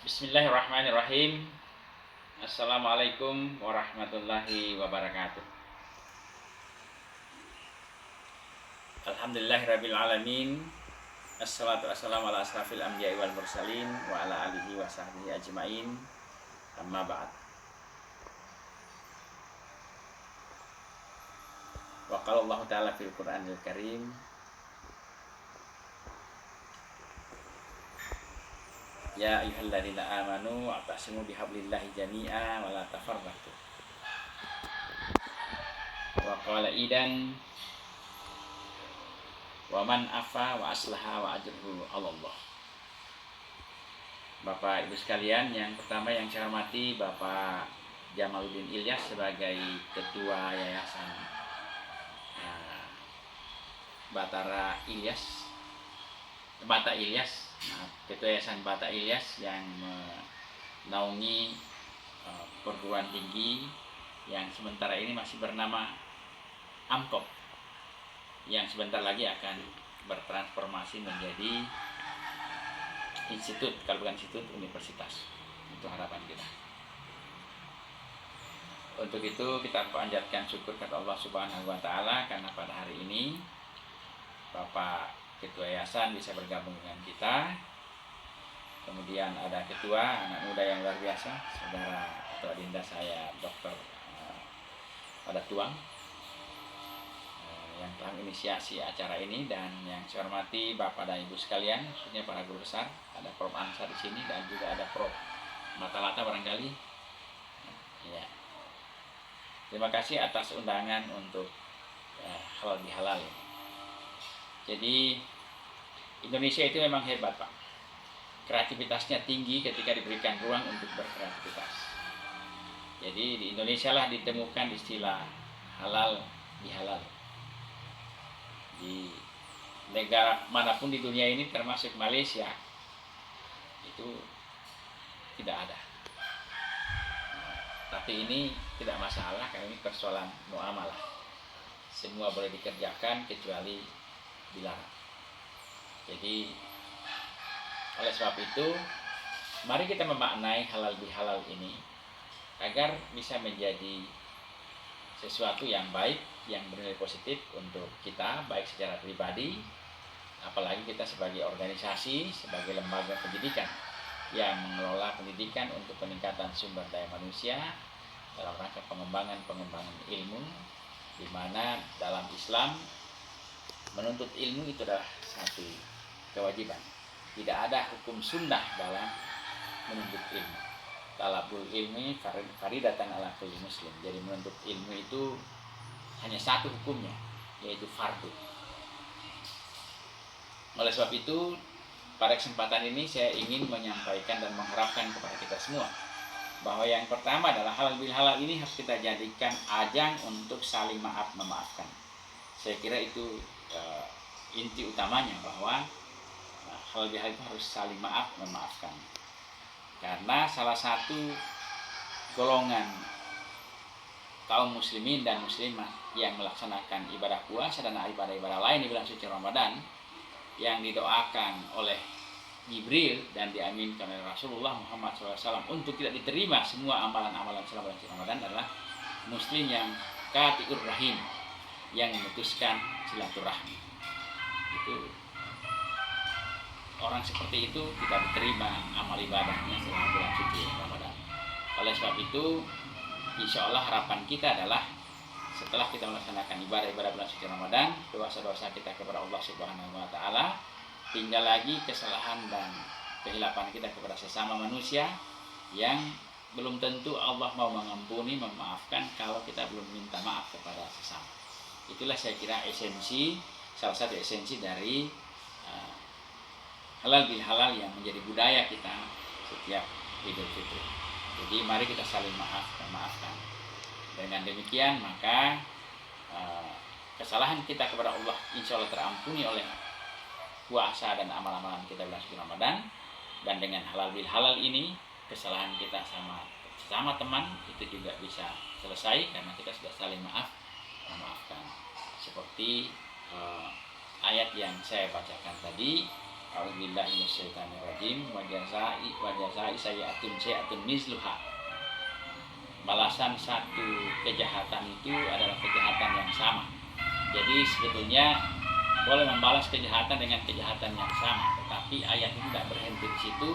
Bismillahirrahmanirrahim. Assalamualaikum warahmatullahi wabarakatuh. Alhamdulillahirabbil alamin. Assalatu wassalamu ala asrafil anbiya'i wal mursalin wa ala alihi wa sahbihi ajmain. Amma ba'd. Wa qala Allah ta'ala fil Qur'anil Karim, ya ayyuhalladzina amanu wa'tasimu bihablillahi jami'a wa la tafarraqu. Wa qala idan wa man afa wa aslaha wa ajruhu 'ala Allah. Bapak Ibu sekalian, yang pertama yang saya hormati Bapak Jamaluddin Ilyas sebagai Ketua Yayasan Bata Ilyas, Ketua Yayasan Bata Ilyas yang menaungi perguruan tinggi yang sementara ini masih bernama AMKOP, yang sebentar lagi akan bertransformasi menjadi institut, kalau bukan institut, universitas. Itu harapan kita. Untuk itu kita panjatkan syukur kepada Allah Subhanahu wa Ta'ala karena pada hari ini Bapak Ketua Yayasan bisa bergabung dengan kita. Kemudian ada ketua anak muda yang luar biasa, saudara atau adinda saya Dr. Pada Tuang, yang telah menginisiasi acara ini. Dan yang saya hormati Bapak dan Ibu sekalian, khususnya para guru besar, ada Prof. Ansar di sini dan juga ada Prof. Matalata barangkali. Ya. Terima kasih atas undangan untuk halal bihalal. Jadi Indonesia itu memang hebat, Pak. Kreativitasnya tinggi ketika diberikan ruang untuk berkreativitas. Jadi di Indonesia lah ditemukan istilah halal bihalal. Di negara manapun di dunia ini termasuk Malaysia itu tidak ada. Tapi ini tidak masalah karena ini persoalan muamalah. Semua boleh dikerjakan kecuali dilarang. Jadi oleh sebab itu mari kita memaknai halal bihalal ini agar bisa menjadi sesuatu yang baik, yang bernilai positif untuk kita, baik secara pribadi, apalagi kita sebagai organisasi, sebagai lembaga pendidikan yang mengelola pendidikan untuk peningkatan sumber daya manusia dalam rangka pengembangan ilmu, di mana dalam Islam menuntut ilmu itu adalah satu kewajiban. Tidak ada hukum sunnah dalam menuntut ilmu. Talabul ilmi faridatan ala kulli muslim. Jadi menuntut ilmu itu hanya satu hukumnya, yaitu fardu. Oleh sebab itu, pada kesempatan ini saya ingin menyampaikan dan mengharapkan kepada kita semua bahwa yang pertama adalah halal bihalal ini harus kita jadikan ajang untuk saling maaf memaafkan. Saya kira itu inti utamanya, bahwa halal bihalal itu harus saling maaf memaafkan. Karena salah satu golongan kaum muslimin dan muslimah yang melaksanakan ibadah puasa dan ibadah-ibadah lain di bulan suci Ramadan yang didoakan oleh Jibril dan diaminkan oleh Rasulullah Muhammad SAW untuk tidak diterima semua amalan-amalan selama bulan suci Ramadan adalah muslim yang qati'ur rahim, yang memutuskan silaturahmi. Itu orang seperti itu tidak diterima amal ibadahnya selama bulan suci Ramadan. Oleh sebab itu, insya Allah harapan kita adalah setelah kita melaksanakan ibadah-ibadah bulan suci Ramadan, dosa-dosa kita kepada Allah Subhanahu wa Ta'ala, tinggal lagi kesalahan dan kehilapan kita kepada sesama manusia yang belum tentu Allah mau mengampuni, memaafkan kalau kita belum minta maaf kepada sesama. Itulah saya kira salah satu esensi dari halal bihalal yang menjadi budaya kita setiap Idul Fitri. Jadi mari kita saling memaafkan. Dengan demikian maka kesalahan kita kepada Allah insya Allah terampuni oleh puasa dan amal-amalan kita bulan suci Ramadan. Dan dengan halal bihalal ini kesalahan kita sama teman itu juga bisa selesai karena kita sudah saling memaafkan. Seperti ayat yang saya bacakan tadi, A'udzubillahi minasyaitonirrajim. Wa jazaa'i sayyi'atin sayyi'atun misluha. Balasan satu kejahatan itu adalah kejahatan yang sama. Jadi sebetulnya boleh membalas kejahatan dengan kejahatan yang sama, tetapi ayat ini tidak berhenti di situ,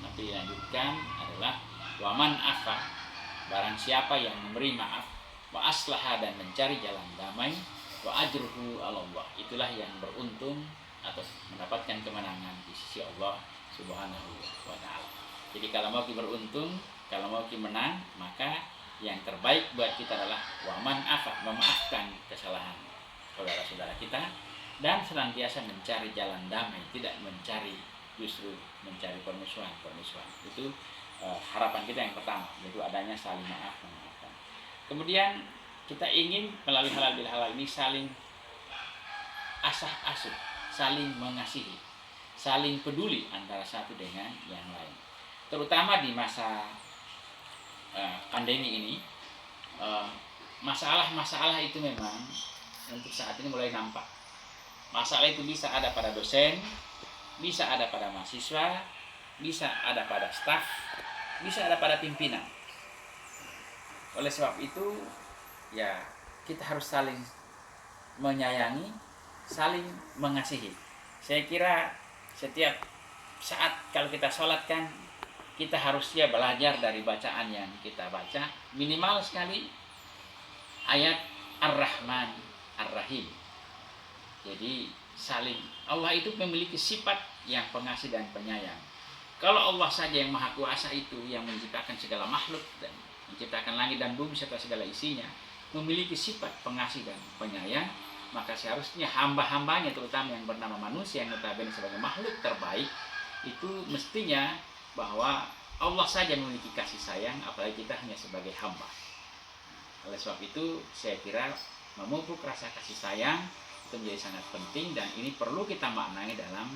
tapi dilanjutkan adalah waman afa, barang siapa yang memberi maaf, wa aslaha, dan mencari jalan damai, wa ajruhu 'ala Allah, itulah yang beruntung atau mendapatkan kemenangan di sisi Allah Subhanahu wa taala. Jadi kalau mau beruntung, kalau mau menang, maka yang terbaik buat kita adalah waman afa, memaafkan kesalahan saudara-saudara kita, dan senantiasa mencari jalan damai, tidak mencari justru mencari permusuhan. Itu harapan kita yang pertama, yaitu adanya saling maaf memaafkan. Kemudian kita ingin melalui halal bil halal ini saling asah asuh, saling mengasihi, saling peduli antara satu dengan yang lain. Terutama di masa pandemi ini, masalah-masalah itu memang untuk saat ini mulai nampak. Masalah itu bisa ada pada dosen, bisa ada pada mahasiswa, bisa ada pada staf, bisa ada pada pimpinan. Oleh sebab itu, ya kita harus saling menyayangi, saling mengasihi. Saya kira setiap saat kalau kita sholat kan, kita harusnya belajar dari bacaan yang kita baca, minimal sekali ayat Ar-Rahman Ar-Rahim. Jadi saling, Allah itu memiliki sifat yang pengasih dan penyayang. Kalau Allah saja yang maha kuasa itu, yang menciptakan segala makhluk dan menciptakan langit dan bumi serta segala isinya, memiliki sifat pengasih dan penyayang, maka seharusnya hamba-hambanya, terutama yang bernama manusia, yang notabene sebagai makhluk terbaik, itu mestinya bahwa Allah saja memiliki kasih sayang, apalagi kita hanya sebagai hamba. Oleh sebab itu, saya kira memupuk rasa kasih sayang itu menjadi sangat penting, dan ini perlu kita maknai dalam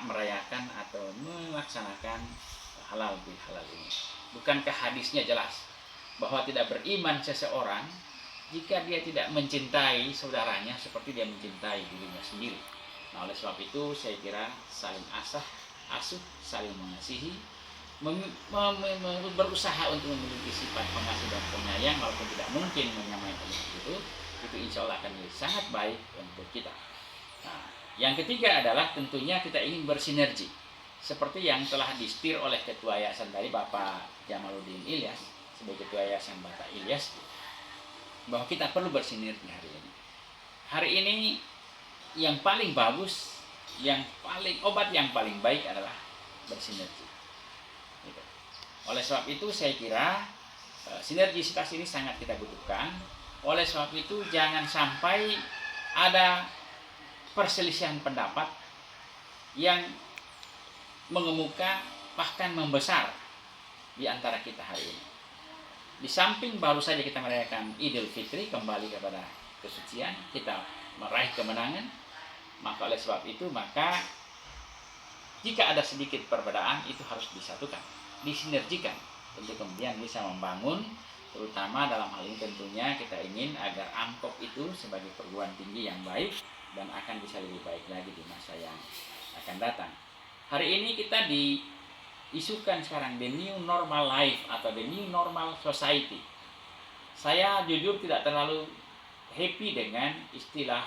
merayakan atau melaksanakan halal bil halal ini. Bukankah hadisnya jelas bahwa tidak beriman seseorang jika dia tidak mencintai saudaranya seperti dia mencintai dirinya sendiri. Nah, oleh sebab itu saya kira saling asuh, saling mengasihi, berusaha untuk memiliki sifat pengasih dan penyayang, walaupun tidak mungkin menyamai itu insya Allah akan sangat baik untuk kita. Nah, yang ketiga adalah tentunya kita ingin bersinergi, seperti yang telah disetir oleh Ketua Yayasan tadi, Bapak Jamaluddin Ilyas, sebagai Ketua Yayasan Batak Ilyas, bahwa kita perlu bersinergi hari ini. Hari ini yang paling bagus, obat yang paling baik adalah bersinergi. Gitu. Oleh sebab itu saya kira sinergisitas ini sangat kita butuhkan. Oleh sebab itu jangan sampai ada perselisihan pendapat yang mengemuka bahkan membesar di antara kita hari ini. Di samping baru saja kita merayakan Idul Fitri, kembali kepada kesucian, kita meraih kemenangan, maka oleh sebab itu maka jika ada sedikit perbedaan itu harus disatukan, disinergikan untuk kemudian bisa membangun, terutama dalam hal ini tentunya kita ingin agar Amkop itu sebagai perguruan tinggi yang baik dan akan bisa lebih baik lagi di masa yang akan datang. Hari ini kita diisukan sekarang the new normal life atau the new normal society. Saya jujur tidak terlalu happy dengan istilah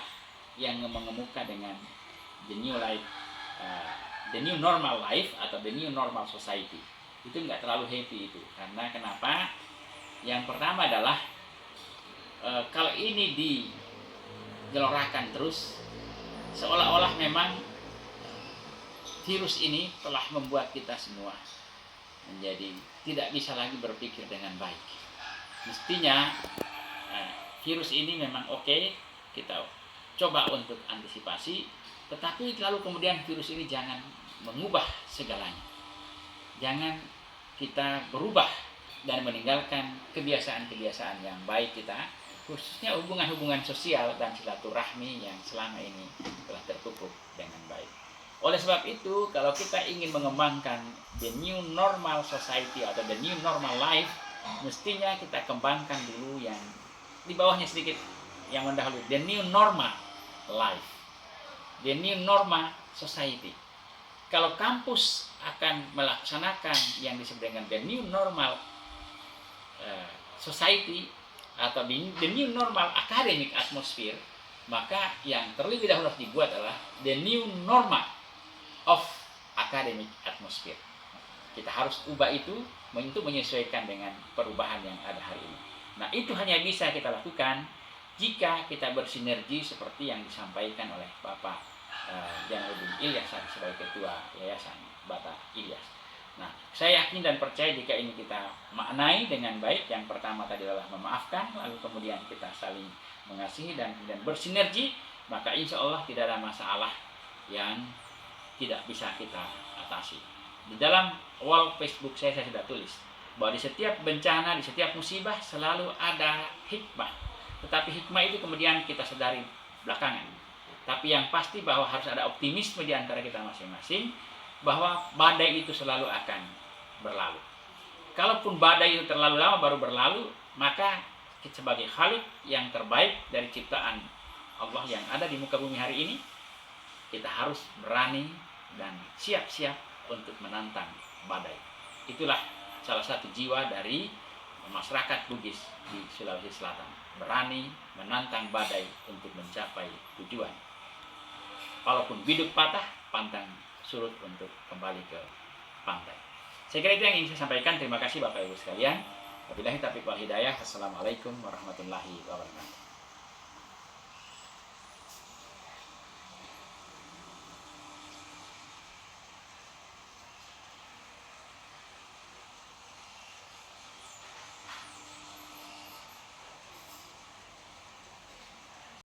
yang mengemuka dengan the new life, the new normal life atau the new normal society. Itu nggak terlalu happy itu. Karena kenapa? Yang pertama adalah kalau ini digelorakan terus, seolah-olah memang virus ini telah membuat kita semua menjadi tidak bisa lagi berpikir dengan baik. Mestinya virus ini memang oke, kita coba untuk antisipasi, tetapi lalu kemudian virus ini jangan mengubah segalanya. Jangan kita berubah dan meninggalkan kebiasaan-kebiasaan yang baik kita, khususnya hubungan-hubungan sosial dan silaturahmi yang selama ini telah terpupuk dengan baik. Oleh sebab itu, kalau kita ingin mengembangkan the new normal society atau the new normal life, mestinya kita kembangkan dulu yang di bawahnya sedikit, yang mendahului the new normal life, the new normal society. Kalau kampus akan melaksanakan yang disebut dengan the new normal society atau the new normal academic atmosphere, maka yang terlebih dahulu harus dibuat adalah the new normal of academic atmosphere. Kita harus ubah itu untuk menyesuaikan dengan perubahan yang ada hari ini. Nah, itu hanya bisa kita lakukan jika kita bersinergi seperti yang disampaikan oleh Bapak Jamaluddin Ilyas sebagai Ketua Yayasan Bata Ilyas. Nah, saya yakin dan percaya jika ini kita maknai dengan baik, yang pertama tadi adalah memaafkan, lalu kemudian kita saling mengasihi dan bersinergi, maka insya Allah tidak ada masalah yang tidak bisa kita atasi. Di dalam wall Facebook saya sudah tulis bahwa di setiap bencana, di setiap musibah selalu ada hikmah. Tetapi hikmah itu kemudian kita sadari belakangan. Tapi yang pasti bahwa harus ada optimisme di antara kita masing-masing, bahwa badai itu selalu akan berlalu. Kalaupun badai itu terlalu lama baru berlalu, maka kita sebagai Khalik yang terbaik dari ciptaan Allah yang ada di muka bumi hari ini, kita harus berani dan siap-siap untuk menantang badai. Itulah salah satu jiwa dari masyarakat Bugis di Sulawesi Selatan, berani menantang badai untuk mencapai tujuan. Walaupun biduk patah, pantang surut untuk kembali ke pantai. Saya kira itu yang ingin saya sampaikan. Terima kasih Bapak Ibu sekalian. Wabillahi taufiq wal hidayah. Assalamualaikum warahmatullahi wabarakatuh.